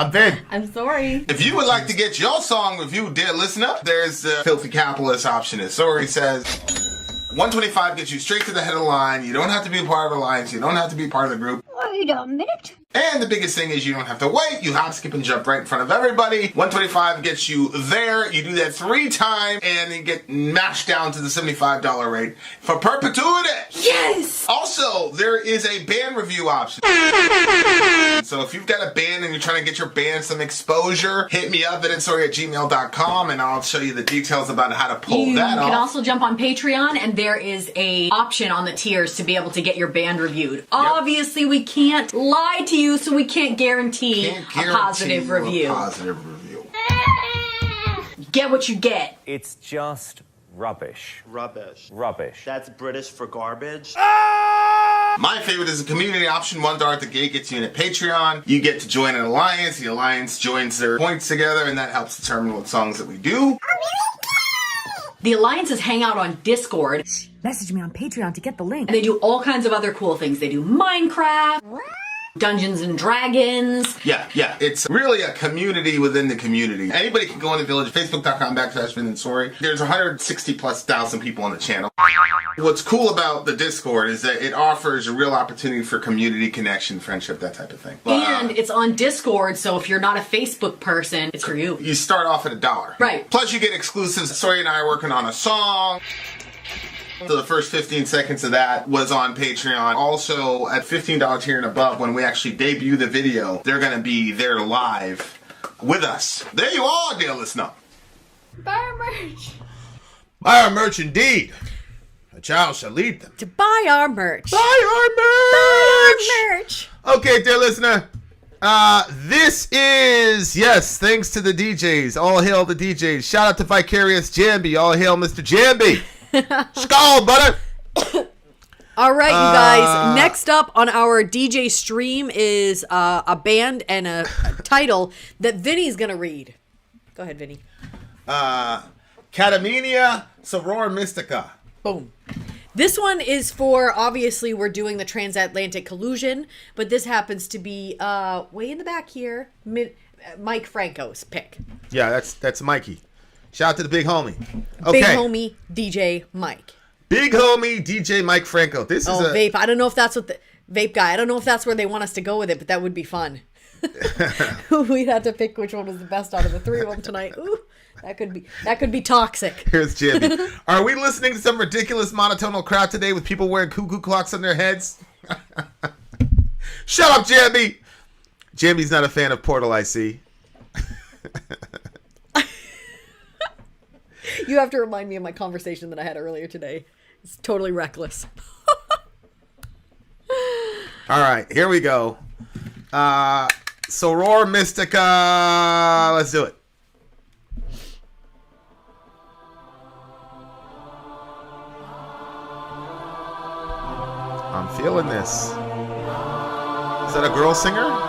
I'm Vin. I'm Sori. If you would like to get your song reviewed, dear listener, there's the filthy capitalist option. As Sori says, $125 gets you straight to the head of the line. You don't have to be a part of the alliance. You don't have to be part of the group. Wait a minute. And the biggest thing is you don't have to wait. You hop, skip, and jump right in front of everybody. $125 gets you there. You do that 3 times, and you get mashed down to the $75 rate for perpetuity. Yes! Also, there is a band review option. So if you've got a band and you're trying to get your band some exposure, hit me up at villageXchange@gmail.com, and I'll show you the details about how to pull that off. You can also jump on Patreon, and there is a option on the tiers to be able to get your band reviewed. Yep. Obviously, we can't lie to you, so we can't guarantee a positive review. Get what you get. It's just rubbish. Rubbish. Rubbish. That's British for garbage. My favorite is the community option. $1 at the gate gets you in a Patreon. You get to join an alliance. The alliance joins their points together, and that helps determine what songs that we do. The alliances hang out on Discord. Message me on Patreon to get the link. And they do all kinds of other cool things. They do Minecraft, Dungeons and Dragons. Yeah. It's really a community within the community. Anybody can go in the village, facebook.com/Vin and Sori. There's 160,000+ people on the channel. What's cool about the Discord is that it offers a real opportunity for community connection, friendship, that type of thing. And it's on Discord, so if you're not a Facebook person, it's for you. You start off at $1. Right. Plus you get exclusives. Sori and I are working on a song. So the first 15 seconds of that was on Patreon. Also, at $15 tier and above, when we actually debut the video, they're going to be there live with us. There you are, dear listener. Buy our merch. Buy our merch indeed. A child shall lead them. To buy our merch. Buy our merch! Buy our merch! Okay, dear listener. This is, yes, thanks to the DJs. All hail the DJs. Shout out to Vicarious Jambi. All hail Mr. Jambi. Skull, butter. All right, you guys. Next up on our DJ stream is a band and a title that Vinny's going to read. Go ahead, Vinny. Catamenia, Soror, Mystica. Boom. This one is for, obviously, we're doing the transatlantic collusion, but this happens to be way in the back here, Mike Franco's pick. Yeah, that's Mikey. Shout out to the big homie. Okay. Big homie DJ Mike. Big homie DJ Mike Franco. This is a vape. I don't know if that's what the vape guy. I don't know if that's where they want us to go with it, but that would be fun. We'd have to pick which one was the best out of the 3 of them tonight. Ooh, that could be toxic. Here's Jimmy. Are we listening to some ridiculous monotonal crap today with people wearing cuckoo clocks on their heads? Shut up, Jambi. Jambi's not a fan of Portal, I see. You have to remind me of my conversation that I had earlier today. It's totally reckless. All right, here we go. Soror, Mystica. Let's do it. I'm feeling this. Is that a girl singer?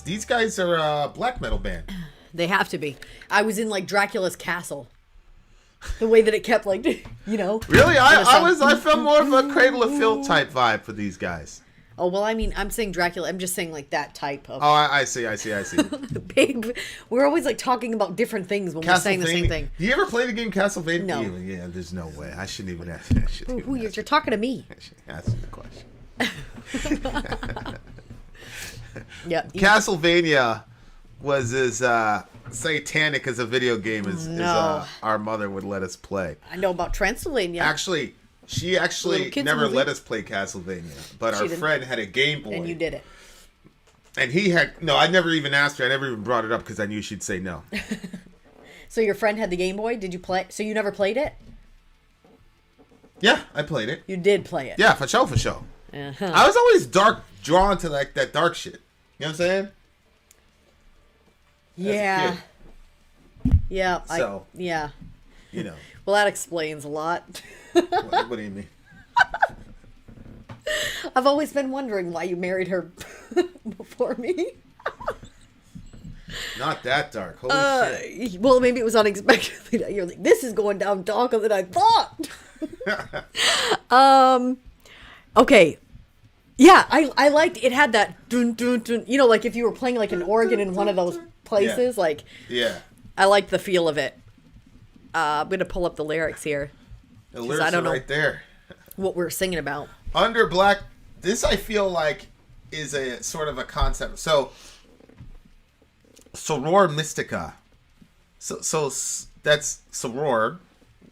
These guys are a black metal band. They have to be. I was in like Dracula's castle. The way that it kept like, you know. Really? I felt more of a Cradle of Filth type vibe for these guys. Oh, well, I mean, I'm saying Dracula. I'm just saying like that type of. Oh, I see. Babe, we're always like talking about different things when we're saying the same thing. Do you ever play the game Castlevania? No. Yeah, there's no way. I shouldn't even ask that. You're talking to me. I should ask you the question. Yeah. Castlevania was as satanic as a video game as our mother would let us play. I know about Transylvania. Actually, she never let us play Castlevania, but our friend had a Game Boy. And you did it. And he had... No, I never even asked her. I never even brought it up because I knew she'd say no. So your friend had the Game Boy? Did you play... So you never played it? Yeah, I played it. You did play it? Yeah, for sure. Uh-huh. I was always drawn to like that dark shit. You know what I'm saying? Yeah. Yeah. So, yeah. You know. Well, that explains a lot. What do you mean? I've always been wondering why you married her before me. Not that dark. Holy shit. Well, maybe it was unexpected. You're like, this is going down darker than I thought. Okay. Yeah, I liked it. Had that dun, dun, dun, you know, like if you were playing like an organ in one of those places, like I liked the feel of it. I'm gonna pull up the lyrics here. The lyrics are right there. What we're singing about. Under Black, this I feel like is a sort of a concept. So Soror Mystica. So that's Soror,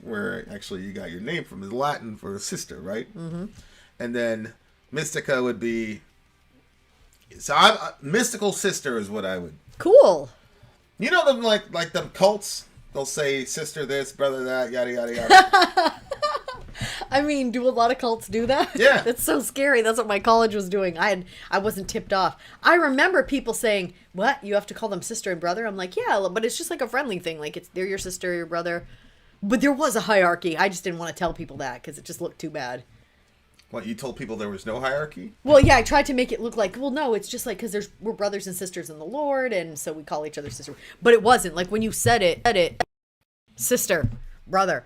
where actually you got your name from, is Latin for sister, right? Mm-hmm. And then Mystica would be, so mystical sister is what I would. Cool. You know them like them cults. They'll say sister this, brother that, yada yada yada. I mean, do a lot of cults do that? Yeah. That's so scary. That's what my college was doing. I wasn't tipped off. I remember people saying, "What? You have to call them sister and brother?" I'm like, "Yeah, but it's just like a friendly thing. Like they're your sister, your brother." But there was a hierarchy. I just didn't want to tell people that because it just looked too bad. What, you told people there was no hierarchy? Well, yeah, I tried to make it look like, well, no, it's just like, because we're brothers and sisters in the Lord, and so we call each other sister. But it wasn't. Like, when you said it, sister, brother.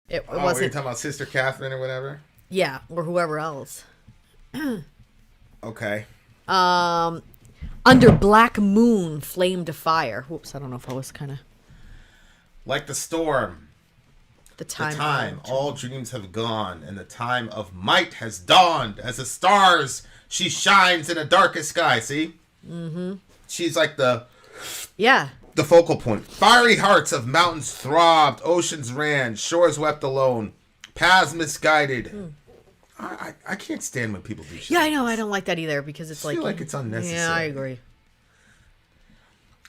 It wasn't. Were you talking about Sister Catherine or whatever? Yeah, or whoever else. Okay. Under black moon, flame to fire. Whoops, I don't know if I was kind of... Like the storm. The time, all dreams have gone, and the time of might has dawned. As the stars, she shines in the darkest sky. See? Mm-hmm. She's like the focal point. Fiery hearts of mountains throbbed, oceans ran, shores wept alone, paths misguided. I can't stand when people do shit. Yeah, I know. I don't like that either because it's I feel like it's unnecessary. Yeah, I agree.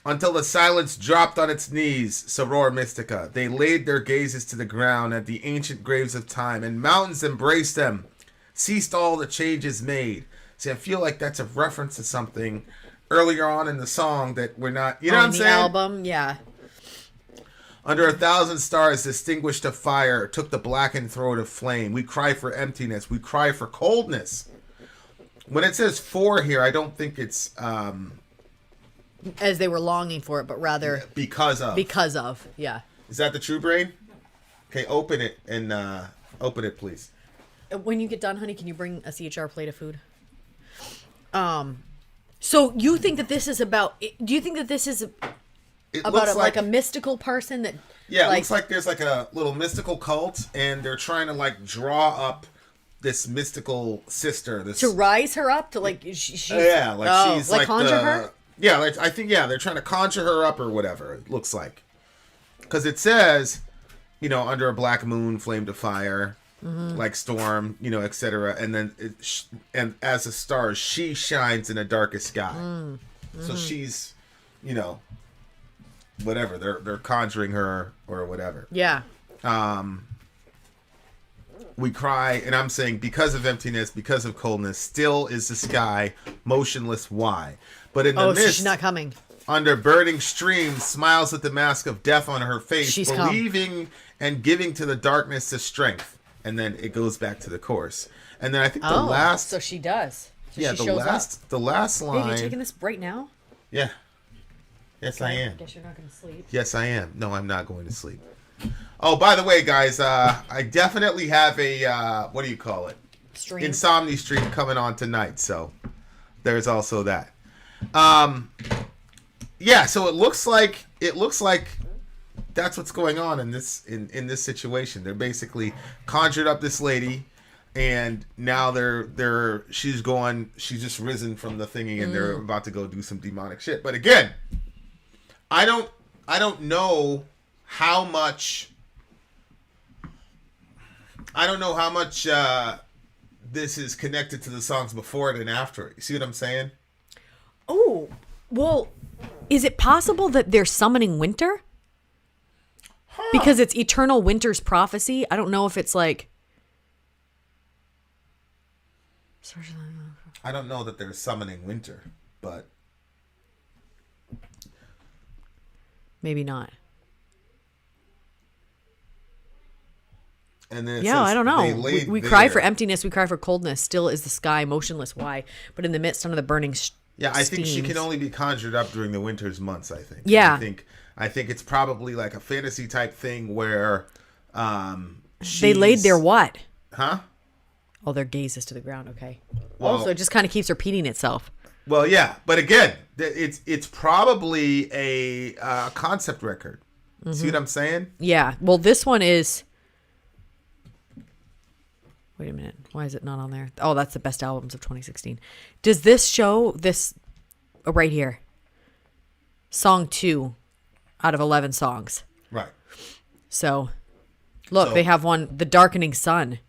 Until the silence dropped on its knees, Soror Mystica. They laid their gazes to the ground at the ancient graves of time, and mountains embraced them. Ceased all the changes made. See, I feel like that's a reference to something earlier on in the song that we're not... You know what I'm saying? On the album, yeah. Under 1,000 stars, distinguished a fire, took the blackened throat of flame. We cry for emptiness. We cry for coldness. When it says for here, I don't think it's... as they were longing for it, but rather... Because of, yeah. Is that the true brain? Okay, open it, and open it, please. When you get done, honey, can you bring a CHR plate of food? So you think that this is about... Do you think that this is about like a mystical person that... Yeah, it looks like there's like a little mystical cult, and they're trying to like draw up this mystical sister. To rise her up? To like... she's she's like conjure her? Yeah, I think, they're trying to conjure her up or whatever, it looks like. Because it says, under a black moon, flame to fire, like storm, etc. And then, and as a star, she shines in a darkest sky. Mm-hmm. So she's, whatever. They're conjuring her or whatever. Yeah. We cry, and I'm saying, because of emptiness, because of coldness, still is the sky, motionless, why? But in the mist, she's not coming. Under burning streams, smiles with the mask of death on her face, she's believing and giving to the darkness the strength. And then it goes back to the chorus. And then I think the last... So she does. So the last line... Hey, are you taking this right now? Yeah. Yes, I am. Guess you're not going to sleep. Yes, I am. No, I'm not going to sleep. Oh, by the way, guys, I definitely have a, what do you call it? Stream. Insomnia stream coming on tonight, so there's also that. Yeah, so it looks like that's what's going on in this situation. They're basically conjured up this lady, and now she's just risen from the thingy, and they're about to go do some demonic shit. But again, I don't know how much this is connected to the songs before it and after it. You see what I'm saying? Oh, well, is it possible that they're summoning winter? Because it's Eternal Winter's prophecy. I don't know if it's like... I don't know that they're summoning winter, but... Maybe not. And then I don't know. We cry for emptiness, we cry for coldness. Still is the sky motionless. Why? But in the midst under the burning I think she can only be conjured up during the winter's months, I think. Yeah. I think it's probably like a fantasy type thing where they laid their what? Huh? Oh, their gaze is to the ground. Okay. Well, also, it just kind of keeps repeating itself. Well, yeah. But again, it's probably a concept record. Mm-hmm. See what I'm saying? Yeah. Well, this one is... Wait a minute. Why is it not on there? Oh, that's the best albums of 2016. Does this show this right here? Song 2 out of 11 songs. Right. So, look, they have one, The Darkening Sun.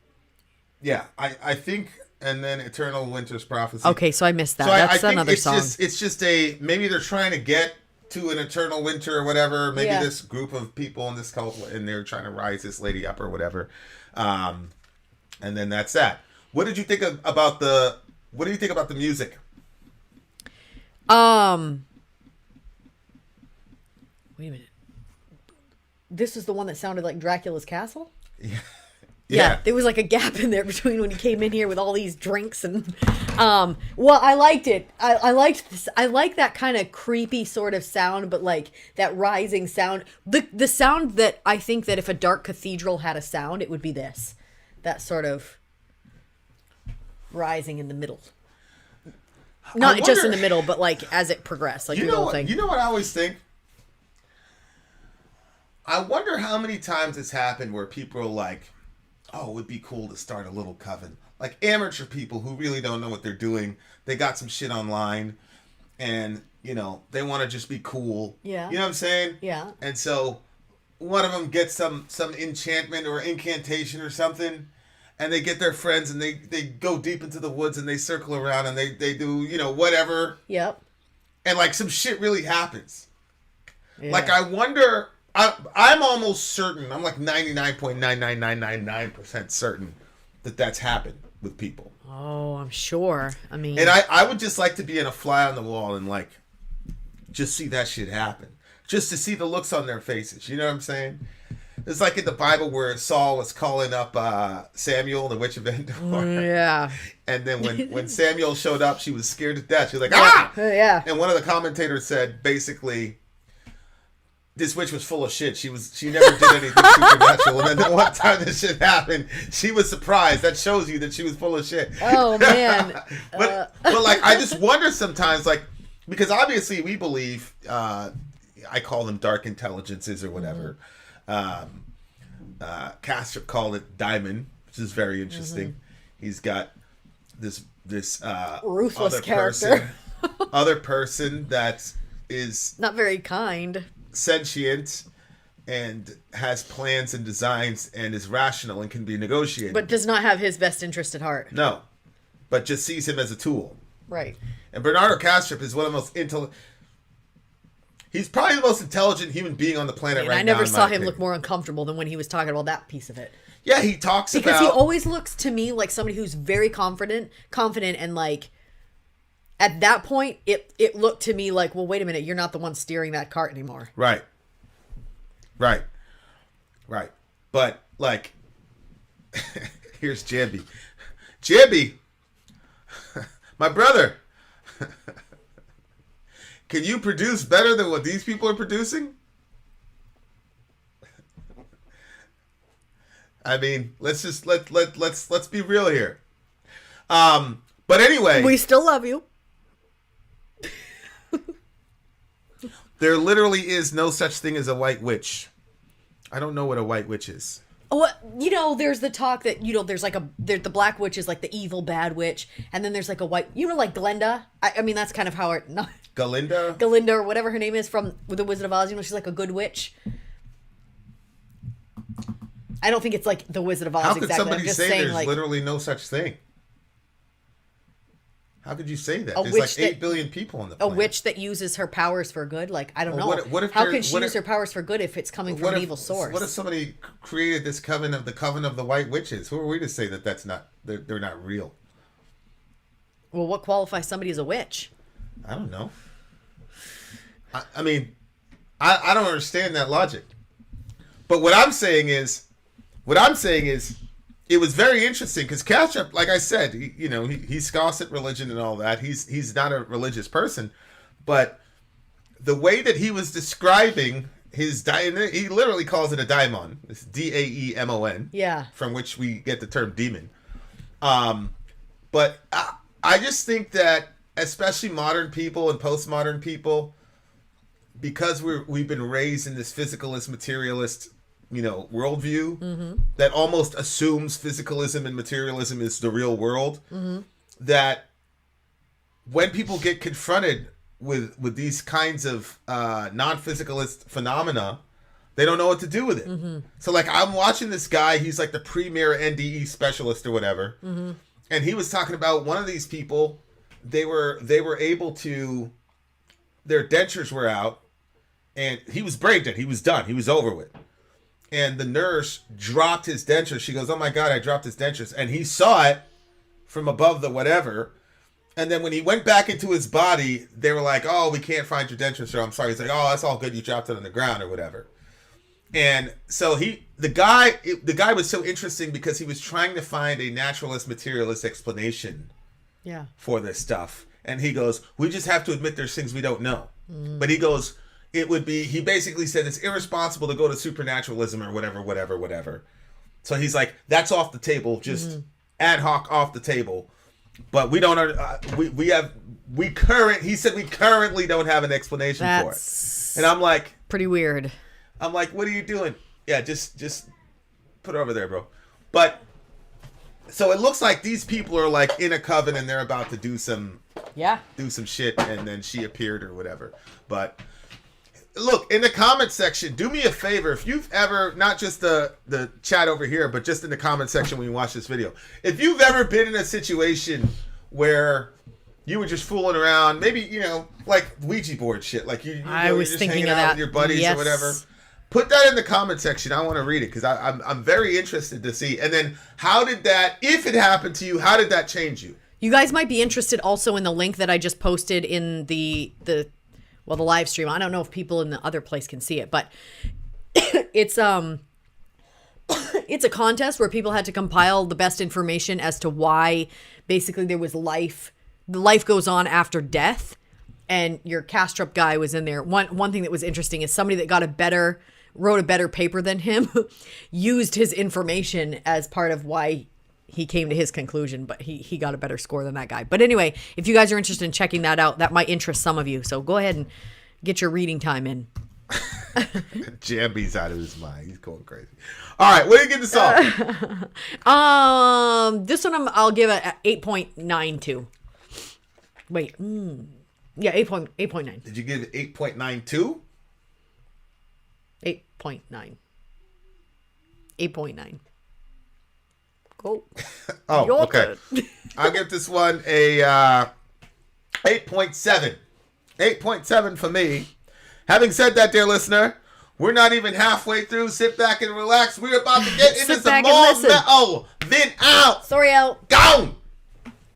Yeah, I think, and then Eternal Winter's Prophecy. Okay, so I missed that. So That's I think another song. It's just maybe they're trying to get to an eternal winter or whatever. Maybe this group of people in this cult, and they're trying to rise this lady up or whatever. And then that's that. What did you think about the music? Wait a minute. This is the one that sounded like Dracula's Castle? Yeah. There was like a gap in there between when he came in here with all these drinks and well, I liked it. I liked this. I like that kind of creepy sort of sound, but like that rising sound. The sound that I think that if a dark cathedral had a sound, it would be this. That sort of rising in the middle. Not just in the middle, but like as it progressed, like the little thing. You know what I always think? I wonder how many times it's happened where people are like, oh, it would be cool to start a little coven. Like amateur people who really don't know what they're doing. They got some shit online and, they want to just be cool. Yeah. You know what I'm saying? Yeah. And so one of them gets some enchantment or incantation or something, and they get their friends and they go deep into the woods and they circle around and they do, whatever. Yep. And like some shit really happens. Yeah. Like I wonder... I'm almost certain, I'm like 99.99999% certain that that's happened with people. Oh, I'm sure. I mean... And I would just like to be in a fly on the wall and like, just see that shit happen. Just to see the looks on their faces. You know what I'm saying? It's like in the Bible where Saul was calling up Samuel, the witch of Endor. Yeah. And then when Samuel showed up, she was scared to death. She was like, ah! Yeah. And one of the commentators said, basically... this witch was full of shit. She never did anything supernatural. And then the one time this shit happened, she was surprised. That shows you that she was full of shit. Oh, man. but like, I just wonder sometimes, like, because obviously we believe, I call them dark intelligences or whatever. Castrop called it diamond, which is very interesting. He's got this ruthless other character. Other person that is not very kind, sentient, and has plans and designs and is rational and can be negotiated, but does not have his best interest at heart. No, but just sees him as a tool. Right. And Bernardo Castrop is one of the most he's probably the most intelligent human being on the planet right now. I never saw him look more uncomfortable than when he was talking about that piece of it. Yeah, he talks because he always looks to me like somebody who's very confident, and like at that point, it looked to me like, well, wait a minute, you're not the one steering that cart anymore. Right. But like, here's Jambi. Jambi, my brother. Can you produce better than what these people are producing? I mean, let's be real here. But anyway, We still love you. there literally is no such thing as a white witch. I don't know what a white witch is. Oh, there's the talk that, there's like the black witch is like the evil bad witch, and then there's like a white, like Glenda. I mean, that's kind of how Galinda or whatever her name is from The Wizard of Oz. She's like a good witch. I don't think it's like The Wizard of Oz. How could exactly. somebody say there's literally no such thing? How could you say that? There's like 8 billion people on the planet. A witch that uses her powers for good? Like, I don't know. How could she use her powers for good if it's coming from an evil source? What if somebody created this coven of the white witches? Who are we to say that that's not, they're not real? Well, what qualifies somebody as a witch? I don't know. I mean, I don't understand that logic. But what I'm saying is, it was very interesting because Castrop, like I said, he scoffs at religion and all that. He's not a religious person, but the way that he was describing his he literally calls it a daimon. It's Daemon. Yeah. From which we get the term demon. But I just think that especially modern people and postmodern people, because we've been raised in this physicalist, materialist, worldview that almost assumes physicalism and materialism is the real world, that when people get confronted with these kinds of non-physicalist phenomena, they don't know what to do with it. So like I'm watching this guy, he's like the premier NDE specialist or whatever, and he was talking about one of these people, they were able to, their dentures were out, and he was brain dead, he was done, he was over with. And the nurse dropped his dentures. She goes, "Oh my God, I dropped his dentures." And he saw it from above the whatever. And then when he went back into his body, they were like, "Oh, we can't find your dentures, sir. I'm sorry." He's like, "Oh, that's all good. You dropped it on the ground or whatever." And so the guy was so interesting because he was trying to find a naturalist, materialist explanation for this stuff. And he goes, "We just have to admit there's things we don't know." But he goes, he basically said it's irresponsible to go to supernaturalism or whatever. So he's like, that's off the table, just ad hoc off the table. But we don't, he said we currently don't have an explanation for it. And I'm like, pretty weird. I'm like, what are you doing? Yeah, just put it over there, bro. But, so it looks like these people are like in a coven and they're about to do some shit, and then she appeared or whatever. But, look, in the comment section, do me a favor. If you've ever, not just the chat over here, but just in the comment section when you watch this video, if you've ever been in a situation where you were just fooling around, maybe, like Ouija board shit, like you're just hanging out with your buddies or whatever, put that in the comment section. I want to read it because I'm very interested to see. And then how did that, if it happened to you, how did that change you? You guys might be interested also in the link that I just posted in the live stream. I don't know if people in the other place can see it, but it's a contest where people had to compile the best information as to why basically there was life goes on after death, and your Castrop guy was in there. One thing that was interesting is somebody that wrote a better paper than him used his information as part of why he came to his conclusion, but he got a better score than that guy. But anyway, if you guys are interested in checking that out, that might interest some of you. So go ahead and get your reading time in. Jambi's out of his mind. He's going crazy. All right, what do you give this song? This one I'll give a 8.92. Wait, yeah, 8.9. Did you give it 8.92? 8.9. 8.9. Go. Oh, Your okay. turn. I'll give this one a 8.7. 8.7 for me. Having said that, dear listener, we're not even halfway through. Sit back and relax. We're about to get into some more metal. Vin out. Sorry out. Gone.